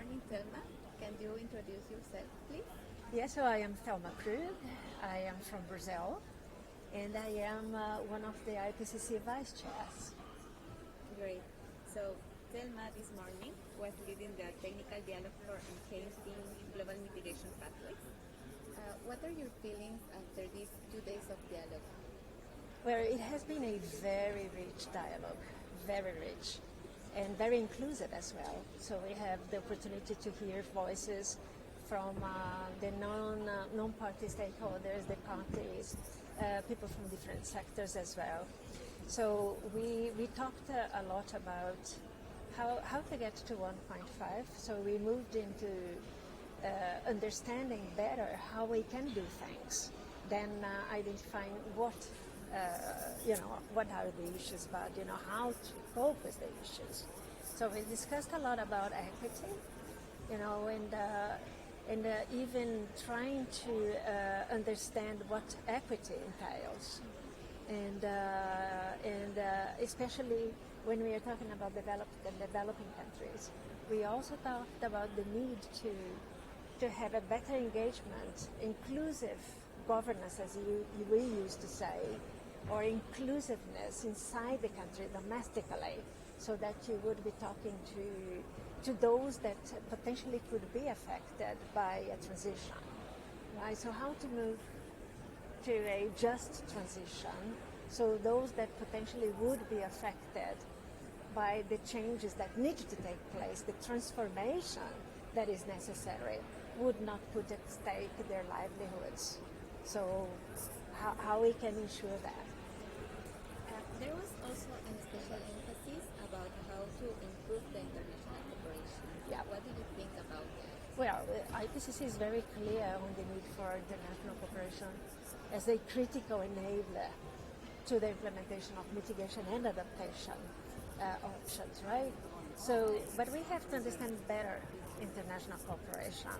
morning, Thelma. Can you introduce yourself, please? Yes, so I am Thelma Krug. I am from Brazil, and I am one of the IPCC vice chairs. Great. So, Thelma this morning was leading the technical dialogue for enhancing global mitigation pathways. What are your feelings after these 2 days of dialogue? Well, it has been a very rich dialogue, very rich, and very inclusive as well. So we have the opportunity to hear voices from the non-party stakeholders, the parties, people from different sectors as well. So we talked a lot about how to get to 1.5. So we moved into understanding better how we can do things, then identifying what are the issues, but how to cope with the issues. So we discussed a lot about equity, and even trying to understand what equity entails, and especially when we are talking about developed and developing countries. We also talked about the need to have a better engagement, inclusive governance, as we used to say, or inclusiveness inside the country domestically, so that you would be talking to those that potentially could be affected by a transition, right? So how to move to a just transition, so those that potentially would be affected by the changes that need to take place, the transformation that is necessary, would not put at stake their livelihoods. So how we can ensure that? There was also a special emphasis about how to improve the international cooperation. Yeah. What do you think about that? Well, the IPCC is very clear on the need for international cooperation as a critical enabler to the implementation of mitigation and adaptation options, right? So, but we have to understand better international cooperation,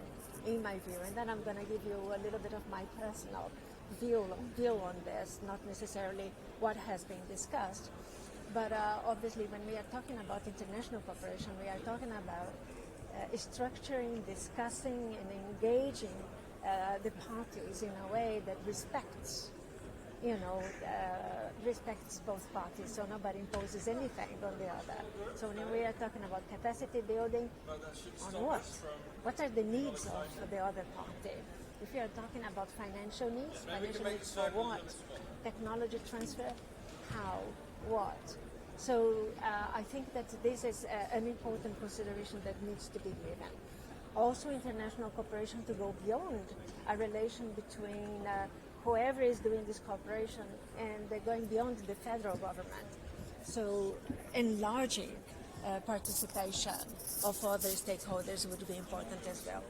in my view, and then I'm going to give you a little bit of my personal view on this, not necessarily what has been discussed, but obviously when we are talking about international cooperation, we are talking about structuring, discussing, and engaging the parties in a way that respects both parties, so nobody imposes anything on the other. So when we are talking about capacity building, on what? What are the needs of the other party? If you are talking about financial needs for what? Technology transfer, how, what? So I think that this is an important consideration that needs to be given. Also international cooperation to go beyond a relation between whoever is doing this cooperation and going beyond the federal government. So enlarging participation of other stakeholders would be important as well.